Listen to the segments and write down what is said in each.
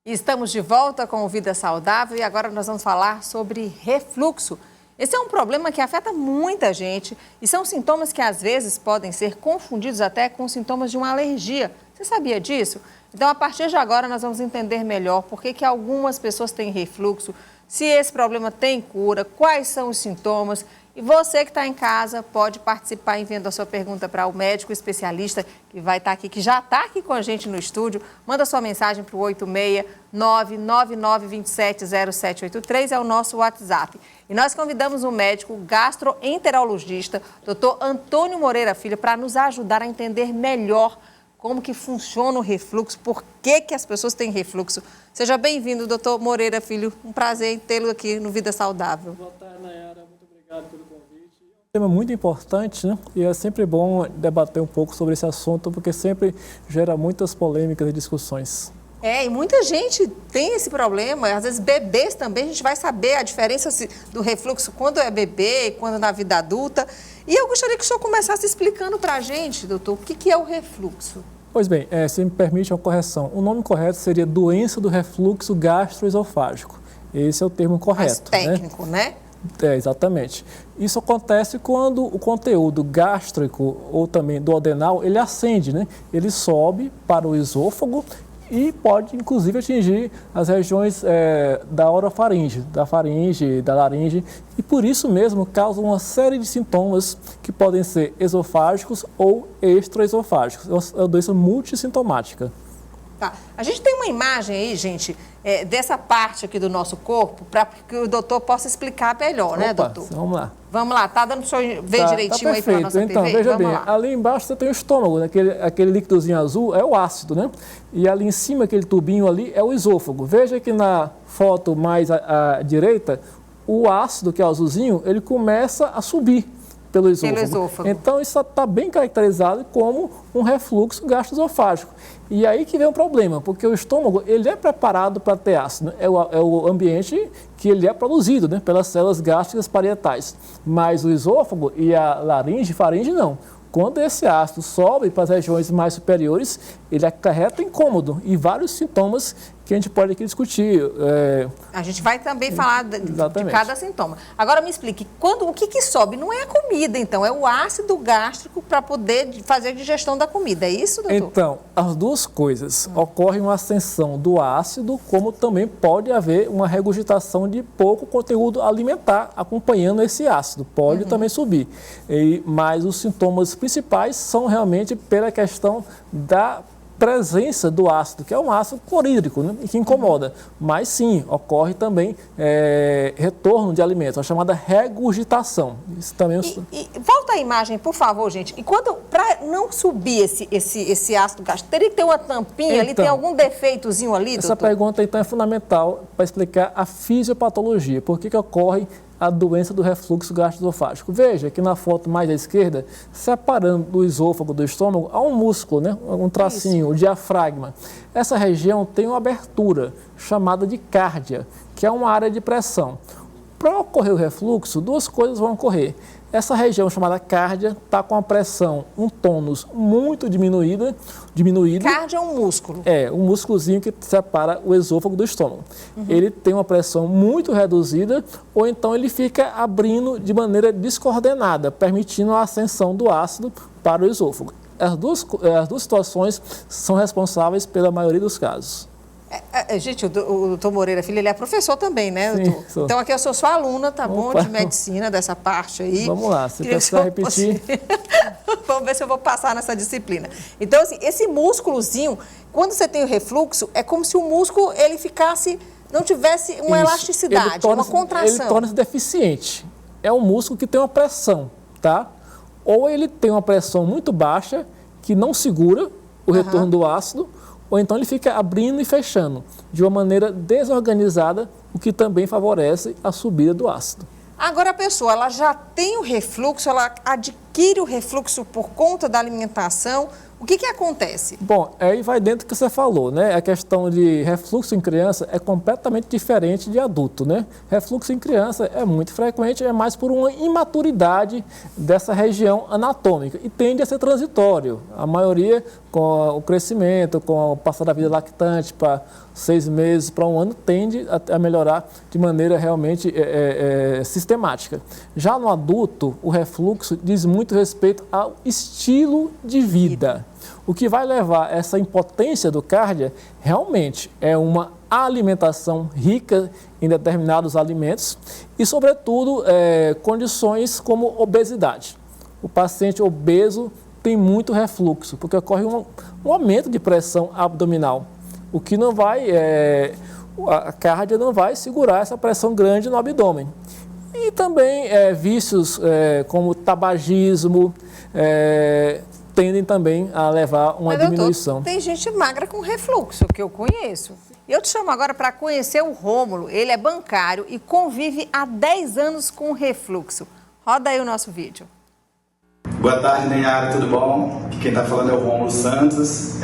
Estamos de volta com o Vida Saudável e agora nós vamos falar sobre refluxo. Esse é um problema que afeta muita gente e são sintomas que às vezes podem ser confundidos até com sintomas de uma alergia. Você sabia disso? Então, a partir de agora, nós vamos entender melhor por que algumas pessoas têm refluxo, se esse problema tem cura, quais são os sintomas. E você que está em casa pode participar enviando a sua pergunta para o médico especialista que vai estar aqui, que já está aqui com a gente no estúdio. Manda sua mensagem para o 869-9927-0783, é o nosso WhatsApp. E nós convidamos o médico gastroenterologista, Dr. Antônio Moreira Filho, para nos ajudar a entender melhor como que funciona o refluxo, por que as pessoas têm refluxo. Seja bem-vindo, doutor Moreira Filho. Um prazer em tê-lo aqui no Vida Saudável. Boa tarde, Nayara. Muito obrigado pelo convite. É um tema muito importante, né? E é sempre bom debater um pouco sobre esse assunto, porque sempre gera muitas polêmicas e discussões. E muita gente tem esse problema, às vezes bebês também, a gente vai saber a diferença do refluxo quando é bebê e quando na vida adulta. E eu gostaria que o senhor começasse explicando para a gente, doutor, o que é o refluxo? Pois bem, se me permite uma correção, o nome correto seria doença do refluxo gastroesofágico. Esse é o termo correto. Mais técnico, né? Exatamente. Isso acontece quando o conteúdo gástrico ou também duodenal, ele ascende, né? Ele sobe para o esôfago e pode, inclusive, atingir as regiões da orofaringe, da faringe, da laringe, e por isso mesmo causa uma série de sintomas que podem ser esofágicos ou extraesofágicos. É uma doença multissintomática. Tá. A gente tem uma imagem aí, gente, dessa parte aqui do nosso corpo, para que o doutor possa explicar melhor, né, doutor? Vamos lá. Vamos lá, tá dando para o senhor ver direitinho aí para a nossa então, TV? Veja Vamos bem, lá. Ali embaixo você tem o estômago, né? aquele líquidozinho azul é o ácido, né? E ali em cima, aquele tubinho ali é o esôfago. Veja que na foto mais à direita, o ácido, que é o azulzinho, ele começa a subir pelo esôfago. Então, isso está bem caracterizado como um refluxo gastroesofágico. E aí que vem o problema, porque o estômago ele é preparado para ter ácido, né? É o ambiente que ele é produzido, né? Pelas células gástricas parietais. Mas o esôfago e a laringe, faringe, não. Quando esse ácido sobe para as regiões mais superiores, ele acarreta incômodo e vários sintomas que a gente pode aqui discutir. A gente vai também falar de cada sintoma. Agora me explique, o que sobe? Não é a comida, então, é o ácido gástrico para poder fazer a digestão da comida, é isso, doutor? Então, as duas coisas. Ocorre uma ascensão do ácido, como também pode haver uma regurgitação de pouco conteúdo alimentar acompanhando esse ácido. Pode também subir. Mas os sintomas principais são realmente pela questão da presença do ácido, que é um ácido clorídrico, né, que incomoda. Mas sim, ocorre também retorno de alimentos, a chamada regurgitação. Isso também volta a imagem, por favor, gente. E para não subir esse ácido gástrico, teria que ter uma tampinha ali, tem algum defeitozinho ali, doutor? Essa pergunta, então, é fundamental para explicar a fisiopatologia. Por que ocorre a doença do refluxo gastroesofágico? Veja que na foto mais à esquerda, separando do esôfago do estômago, há um músculo, né? Um tracinho, o diafragma. Essa região tem uma abertura chamada de cárdia, que é uma área de pressão. Para ocorrer o refluxo, duas coisas vão ocorrer. Essa região chamada cárdia está com a pressão, um tônus muito diminuído. Cárdia é um músculo? Um músculozinho que separa o esôfago do estômago. Ele tem uma pressão muito reduzida, ou então ele fica abrindo de maneira descoordenada, permitindo a ascensão do ácido para o esôfago. As duas situações são responsáveis pela maioria dos casos. Gente, o doutor Moreira Filho, ele é professor também, né, Sim, doutor? sou. Então, aqui eu sou sua aluna, tá bom, de medicina, dessa parte aí. Vamos lá, se precisar repetir. Vamos ver se eu vou passar nessa disciplina. Então, assim, esse músculozinho, quando você tem o refluxo, é como se o músculo, ele ficasse, não tivesse uma elasticidade, uma contração. Ele torna-se deficiente. É um músculo que tem uma pressão, tá? Ou ele tem uma pressão muito baixa, que não segura o retorno do ácido, ou então ele fica abrindo e fechando de uma maneira desorganizada, o que também favorece a subida do ácido. Agora a pessoa, ela já tem o refluxo, ela adquire o refluxo por conta da alimentação, o que acontece? Bom, aí vai dentro do que você falou, né? A questão de refluxo em criança é completamente diferente de adulto, né? Refluxo em criança é muito frequente, é mais por uma imaturidade dessa região anatômica e tende a ser transitório. A maioria com o crescimento, com o passar da vida lactante para 6 meses, para 1 ano, tende a melhorar de maneira realmente sistemática. Já no adulto, o refluxo diz muito respeito ao estilo de vida. O que vai levar essa impotência do cárdia realmente é uma alimentação rica em determinados alimentos e, sobretudo, condições como obesidade. O paciente obeso tem muito refluxo, porque ocorre um aumento de pressão abdominal, o que não vai, a cárdia não vai segurar essa pressão grande no abdômen. E também vícios como tabagismo tendem também a levar uma diminuição. Doutor, tem gente magra com refluxo, que eu conheço. Eu te chamo agora para conhecer o Rômulo. Ele é bancário e convive há 10 anos com refluxo. Roda aí o nosso vídeo. Boa tarde, Nayara, tudo bom? Quem está falando é o Rômulo Santos.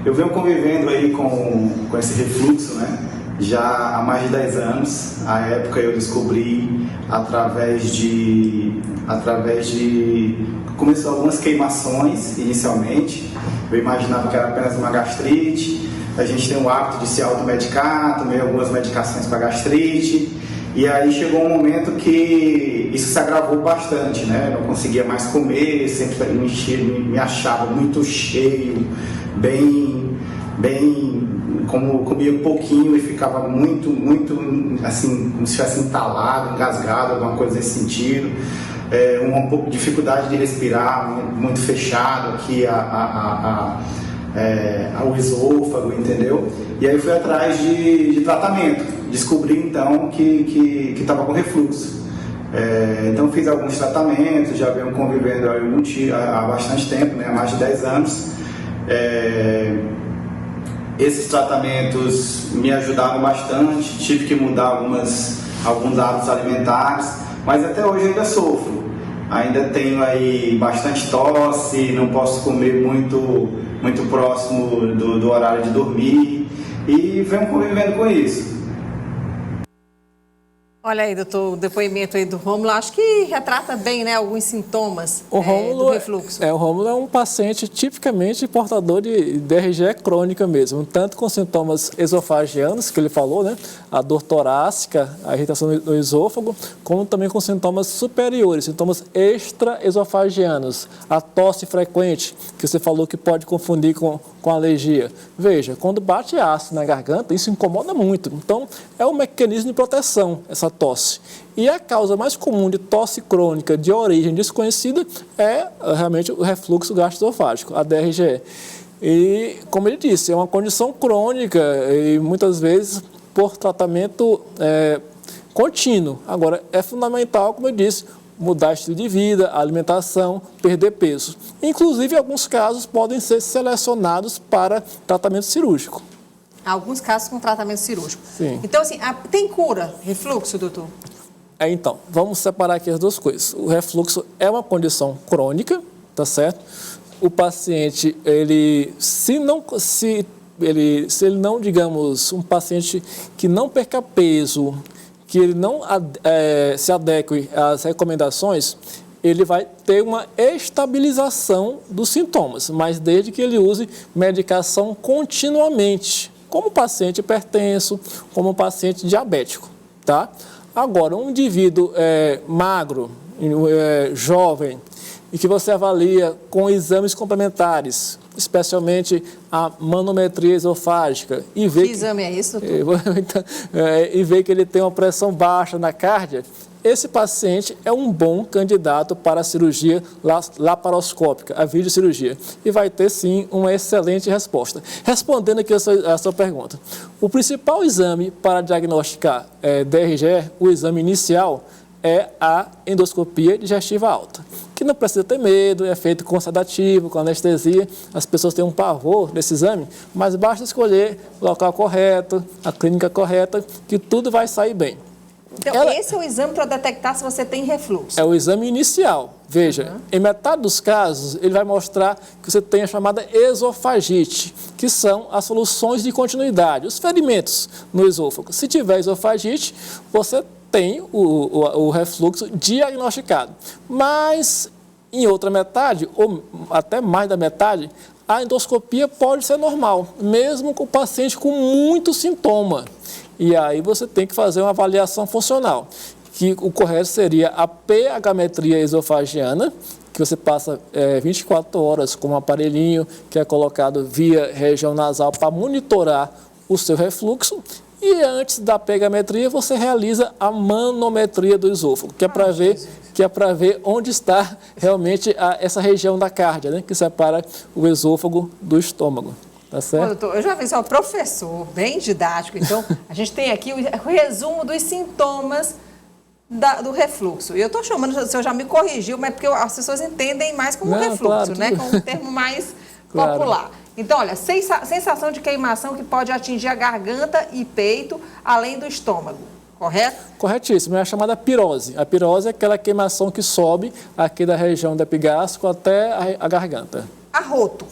Eu venho convivendo aí com esse refluxo, né? Já há mais de 10 anos. À época eu descobri através de começou algumas queimações inicialmente. Eu imaginava que era apenas uma gastrite. A gente tem o hábito de se automedicar, tomei algumas medicações para gastrite. E aí chegou um momento que isso se agravou bastante, né? Eu não conseguia mais comer, sempre me achava muito cheio, como comia um pouquinho e ficava muito assim, como se estivesse entalado, engasgado, alguma coisa nesse sentido. Um pouco de dificuldade de respirar, muito fechado aqui ao esôfago, entendeu? E aí fui atrás de tratamento. Descobri então que estava com refluxo. Então fiz alguns tratamentos, já venho convivendo há bastante tempo, né? Há mais de 10 anos. Esses tratamentos me ajudaram bastante, tive que mudar alguns hábitos alimentares, mas até hoje ainda sofro. Ainda tenho aí bastante tosse, não posso comer muito próximo do horário de dormir e venho convivendo com isso. Olha aí, doutor, o depoimento aí do Rômulo, acho que retrata bem, né, alguns sintomas do refluxo. O Rômulo é um paciente tipicamente portador de DRGE crônica mesmo, tanto com sintomas esofagianos, que ele falou, né, a dor torácica, a irritação no esôfago, como também com sintomas superiores, sintomas extraesofagianos, a tosse frequente, que você falou que pode confundir com alergia. Veja, quando bate ácido na garganta, isso incomoda muito. Então, é um mecanismo de proteção, essa tosse. E a causa mais comum de tosse crônica de origem desconhecida é realmente o refluxo gastroesofágico, a DRGE. E, como ele disse, é uma condição crônica e muitas vezes por tratamento contínuo. Agora, é fundamental, como eu disse, mudar estilo de vida, alimentação, perder peso. Inclusive, alguns casos podem ser selecionados para tratamento cirúrgico. Alguns casos com tratamento cirúrgico. Sim. Então, assim, tem cura refluxo, doutor? Então, vamos separar aqui as duas coisas. O refluxo é uma condição crônica, tá certo? O paciente, se ele não, digamos, um paciente que não perca peso, que ele não se adeque às recomendações, ele vai ter uma estabilização dos sintomas, mas desde que ele use medicação continuamente, como paciente hipertenso, como paciente diabético, tá? Agora, um indivíduo magro, jovem, e que você avalia com exames complementares, especialmente a manometria esofágica, e vê que exame é esse, doutor? E vê que ele tem uma pressão baixa na cárdia, esse paciente é um bom candidato para a cirurgia laparoscópica, a videocirurgia, e vai ter, sim, uma excelente resposta. Respondendo aqui a sua pergunta, o principal exame para diagnosticar DRGE, o exame inicial, é a endoscopia digestiva alta, que não precisa ter medo, é feito com sedativo, com anestesia. As pessoas têm um pavor desse exame, mas basta escolher o local correto, a clínica correta, que tudo vai sair bem. Então, esse é o exame para detectar se você tem refluxo? É o exame inicial. Veja, em metade dos casos, ele vai mostrar que você tem a chamada esofagite, que são as soluções de continuidade, os ferimentos no esôfago. Se tiver esofagite, você tem o refluxo diagnosticado. Mas Em outra metade, ou até mais da metade, a endoscopia pode ser normal, mesmo com o paciente com muito sintoma. E aí você tem que fazer uma avaliação funcional, que o correto seria a pH-metria esofagiana, que você passa 24 horas com um aparelhinho que é colocado via região nasal para monitorar o seu refluxo. E antes da pH-metria, você realiza a manometria do esôfago, que é para ver onde está realmente essa região da cárdia, né, que separa o esôfago do estômago. Tá certo? Eu já vi, você é um professor bem didático, então a gente tem aqui o resumo dos sintomas do refluxo. E eu estou chamando, o senhor já me corrigiu, mas porque as pessoas entendem mais como refluxo, claro, né, como um termo mais popular. Então, olha, sensação de queimação que pode atingir a garganta e peito, além do estômago, correto? Corretíssimo, é a chamada pirose. A pirose é aquela queimação que sobe aqui da região do epigástrico até a garganta. Arroto.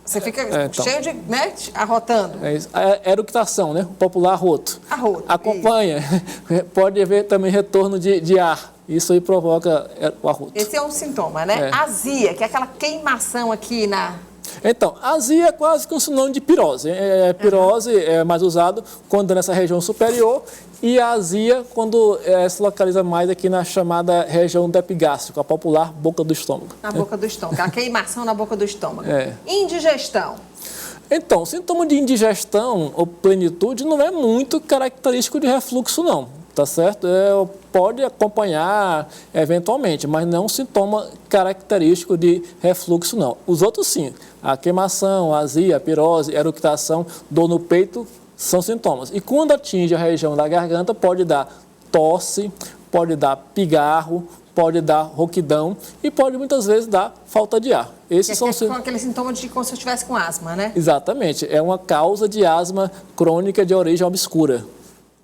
Você fica cheio de, né, arrotando. É isso. A eructação, né? O popular arroto. Arroto. Acompanha. Pode haver também retorno de ar. Isso aí provoca o arroto. Esse é um sintoma, né? Azia, que é aquela queimação aqui na... Então, azia é quase que um sinônimo de pirose. Pirose é mais usado quando é nessa região superior e a azia quando se localiza mais aqui na chamada região do epigástrico, a popular boca do estômago. Na boca do estômago, a queimação na boca do estômago. É. Indigestão. Então, o sintoma de indigestão ou plenitude não é muito característico de refluxo, não. Tá certo? Pode acompanhar eventualmente, mas não é um sintoma característico de refluxo, não. Os outros sim, a queimação, a azia, a pirose, a eructação, dor no peito, são sintomas. E quando atinge a região da garganta, pode dar tosse, pode dar pigarro, pode dar rouquidão e pode muitas vezes dar falta de ar. Esses são aquele sintoma de como se eu estivesse com asma, né? Exatamente, é uma causa de asma crônica de origem obscura.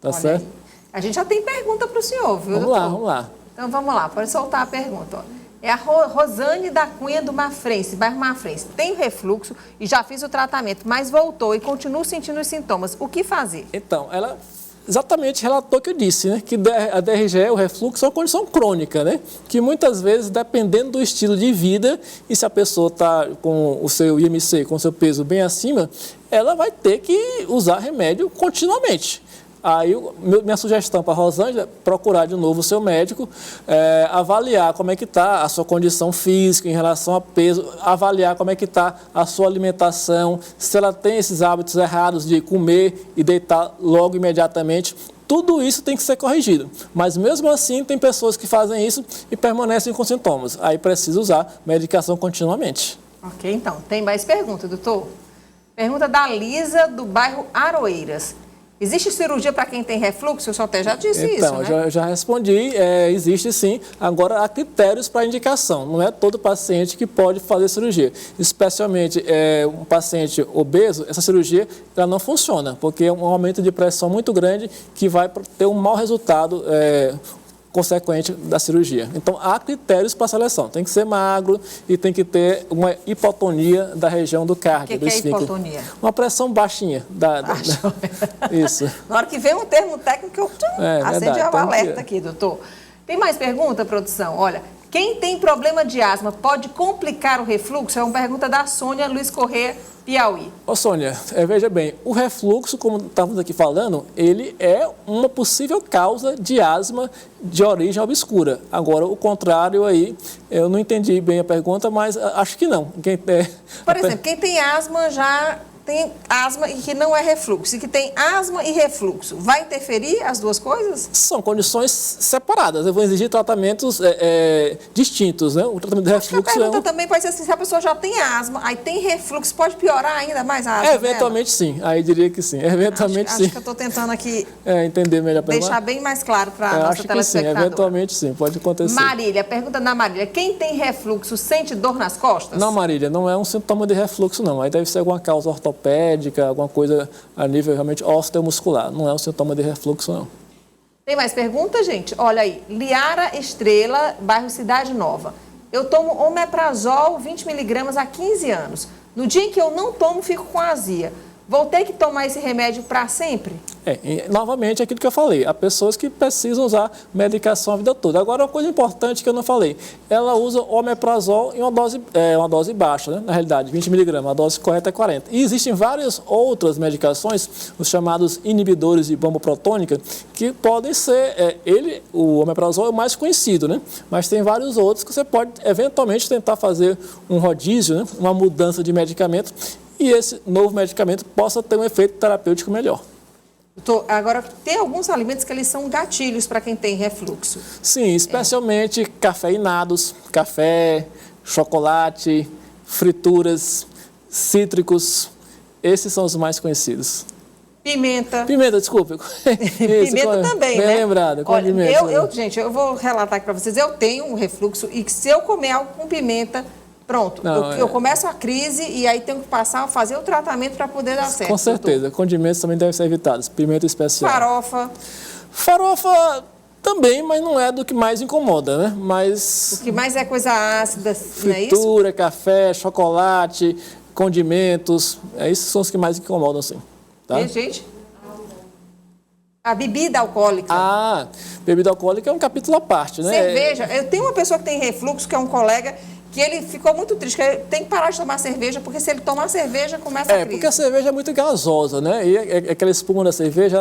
Tá Olha certo? Aí. A gente já tem pergunta para o senhor, viu, doutor? Vamos lá. Então, vamos lá, pode soltar a pergunta. Ó. É a Rosane da Cunha do Mafrense, bairro Mafrense. Tenho refluxo e já fiz o tratamento, mas voltou e continuo sentindo os sintomas. O que fazer? Então, ela exatamente relatou o que eu disse, né? Que a DRGE, o refluxo, é uma condição crônica, né? Que muitas vezes, dependendo do estilo de vida, e se a pessoa está com o seu IMC, com o seu peso bem acima, ela vai ter que usar remédio continuamente. Aí, minha sugestão para a Rosângela é procurar de novo o seu médico, avaliar como é que está a sua condição física em relação a peso, avaliar como é que está a sua alimentação, se ela tem esses hábitos errados de comer e deitar logo imediatamente. Tudo isso tem que ser corrigido, mas mesmo assim tem pessoas que fazem isso e permanecem com sintomas. Aí precisa usar medicação continuamente. Ok, então, tem mais pergunta, doutor? Pergunta da Lisa, do bairro Aroeiras. Existe cirurgia para quem tem refluxo? Eu só até já disse isso, né? Então, já respondi, existe sim. Agora, há critérios para indicação. Não é todo paciente que pode fazer cirurgia. Especialmente um paciente obeso, essa cirurgia ela não funciona, porque é um aumento de pressão muito grande que vai ter um mau resultado consequente da cirurgia. Então, há critérios para a seleção. Tem que ser magro e tem que ter uma hipotonia da região do cardio, do esfíncter. O que é hipotonia? Uma pressão baixinha. Isso. Na hora que vem um termo técnico, eu acende o alerta aqui, doutor. Tem mais pergunta, produção? Olha, quem tem problema de asma pode complicar o refluxo? É uma pergunta da Sônia Luiz Corrêa, Piauí. Ô Sônia, veja bem, o refluxo, como estávamos aqui falando, ele é uma possível causa de asma de origem obscura. Agora, o contrário aí, eu não entendi bem a pergunta, mas acho que não. Por exemplo, quem tem asma já tem asma e que não é refluxo, e que tem asma e refluxo, vai interferir as duas coisas? São condições separadas, eu vou exigir tratamentos distintos, né? O tratamento de refluxo a pergunta também pode ser assim, se a pessoa já tem asma, aí tem refluxo, pode piorar ainda mais a asma eventualmente dela? Sim, aí diria que sim, eventualmente sim. Acho que eu estou tentando aqui entender melhor a pergunta. Deixar bem mais claro para a nossa telespectadora. Sim, eventualmente sim, pode acontecer. Marília, pergunta da Marília, quem tem refluxo sente dor nas costas? Não, Marília, não é um sintoma de refluxo não, aí deve ser alguma causa ortopédica, alguma coisa a nível realmente osteomuscular. Não é um sintoma de refluxo, não. Tem mais perguntas, gente? Olha aí, Liara Estrela, bairro Cidade Nova. Eu tomo omeprazol 20 mg há 15 anos. No dia em que eu não tomo, fico com azia. vou ter que tomar esse remédio para sempre? Novamente, aquilo que eu falei, há pessoas que precisam usar medicação a vida toda. Agora, uma coisa importante que eu não falei, ela usa omeprazol em uma dose baixa, né? Na realidade, 20 mg, a dose correta é 40. E existem várias outras medicações, os chamados inibidores de bomba protônica, que podem ser, o omeprazol é o mais conhecido, né? Mas tem vários outros que você pode, eventualmente, tentar fazer um rodízio, né? Uma mudança de medicamento, e esse novo medicamento possa ter um efeito terapêutico melhor. Doutor, agora, tem alguns alimentos que eles são gatilhos para quem tem refluxo. Sim, especialmente cafeinados, café, chocolate, frituras, cítricos, esses são os mais conhecidos. Pimenta. Pimenta, desculpe. Pimenta também, bem né? lembrado, olha, condimento. gente, eu vou relatar aqui para vocês, eu tenho um refluxo e que se eu comer algo com pimenta, pronto, eu começo a crise e aí tenho que passar a fazer o tratamento para poder dar certo. Com certeza, doutor. Condimentos também devem ser evitados, pimenta especial. Farofa. Farofa também, mas não é do que mais incomoda, né? Mas o que mais é coisa ácida, não é isso? Fritura, café, chocolate, condimentos, esses são os que mais incomodam, sim. Tá? E, gente? A bebida alcoólica. Bebida alcoólica é um capítulo à parte, né? Cerveja. Eu tenho uma pessoa que tem refluxo, que é um colega, que ele ficou muito triste, que ele tem que parar de tomar cerveja, porque se ele tomar cerveja, começa a crise. Porque a cerveja é muito gasosa, né? E aquela espuma da cerveja,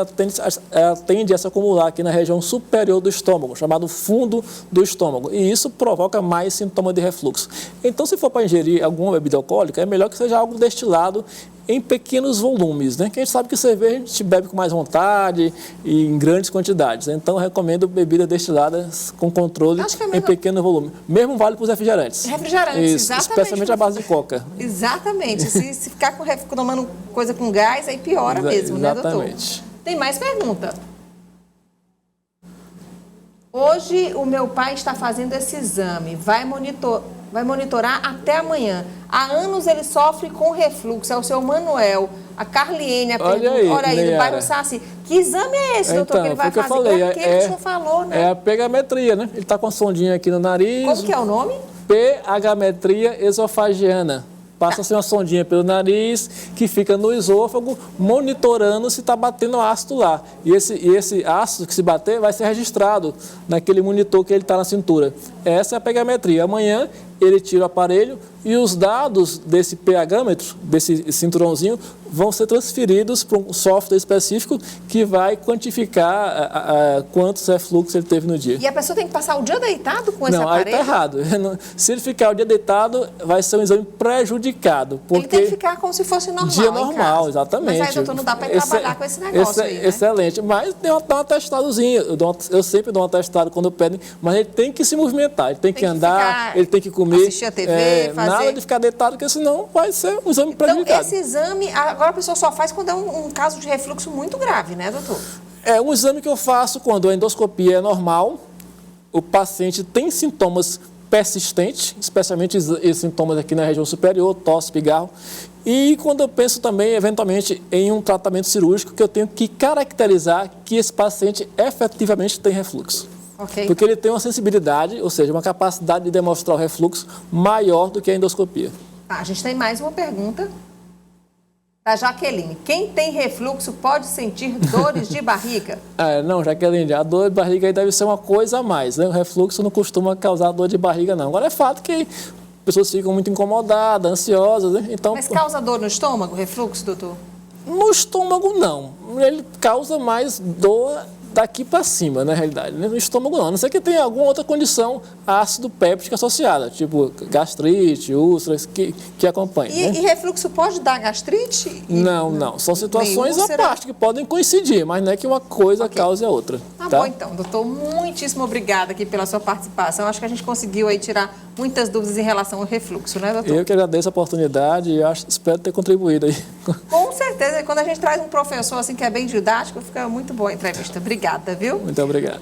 ela tende a se acumular aqui na região superior do estômago, chamado fundo do estômago. E isso provoca mais sintoma de refluxo. Então, se for para ingerir alguma bebida alcoólica, é melhor que seja algo destilado em pequenos volumes, né? Que a gente sabe que cerveja a gente bebe com mais vontade e em grandes quantidades. Então, eu recomendo bebidas destiladas com controle em pequeno volume. Mesmo vale para os refrigerantes. Refrigerantes, isso, exatamente. Especialmente a base de coca. Exatamente. Se ficar tomando coisa com gás, aí piora mesmo, né, doutor? Exatamente. Tem mais pergunta. Hoje, o meu pai está fazendo esse exame. Vai monitorar até amanhã. Há anos ele sofre com refluxo. É o seu Manuel, a Carliene, olha aí, do bairro Saci. Que exame é esse, doutor, que ele vai fazer? Falei, que o senhor falou, né? É a pegametria, né? Ele está com a sondinha aqui no nariz. Como que é o nome? Pegametria esofagiana. Passa-se uma sondinha pelo nariz, que fica no esôfago, monitorando se está batendo ácido lá. E esse ácido que se bater vai ser registrado naquele monitor que ele está na cintura. Essa é a pegametria. Amanhã ele tira o aparelho e os dados desse pH-metro, desse cinturãozinho, vão ser transferidos para um software específico que vai quantificar quantos refluxos ele teve no dia. E a pessoa tem que passar o dia deitado com esse aparelho? Não, aí está errado. Se ele ficar o dia deitado, vai ser um exame prejudicado. Porque ele tem que ficar como se fosse normal. Dia normal, exatamente. Mas aí, doutor, não dá para trabalhar com esse negócio aí, né? Excelente. Mas tem um atestadozinho. Eu sempre dou um atestado quando pedem, mas ele tem que se movimentar, ele tem que andar, ele tem que comer. Assistir a TV, fazer... Nada de ficar deitado, porque senão vai ser um exame prejudicado. Então, esse exame, agora a pessoa só faz quando é um caso de refluxo muito grave, né, doutor? É um exame que eu faço quando a endoscopia é normal, o paciente tem sintomas persistentes, especialmente esses sintomas aqui na região superior, tosse, pigarro, e quando eu penso também, eventualmente, em um tratamento cirúrgico, que eu tenho que caracterizar que esse paciente efetivamente tem refluxo. Okay. Porque ele tem uma sensibilidade, ou seja, uma capacidade de demonstrar o refluxo maior do que a endoscopia. A gente tem mais uma pergunta da Jaqueline. Quem tem refluxo pode sentir dores de barriga? Não, Jaqueline, a dor de barriga aí deve ser uma coisa a mais, né? O refluxo não costuma causar dor de barriga, não. Agora é fato que pessoas ficam muito incomodadas, ansiosas, né? Então, mas causa dor no estômago, refluxo, doutor? No estômago, não. Ele causa mais dor daqui para cima, na realidade. No estômago, não. A não ser que tenha alguma outra condição ácido péptica associada, tipo gastrite, úlceras, que acompanha. E refluxo pode dar gastrite? Não. São situações à parte que podem coincidir, mas não é que uma coisa cause a outra. Tá bom, então, doutor. Muitíssimo obrigada aqui pela sua participação. Acho que a gente conseguiu aí tirar muitas dúvidas em relação ao refluxo, né, doutor? Eu que agradeço a oportunidade e espero ter contribuído aí. Com certeza. Quando a gente traz um professor assim que é bem didático, fica muito boa a entrevista. Obrigada, viu? Muito obrigado.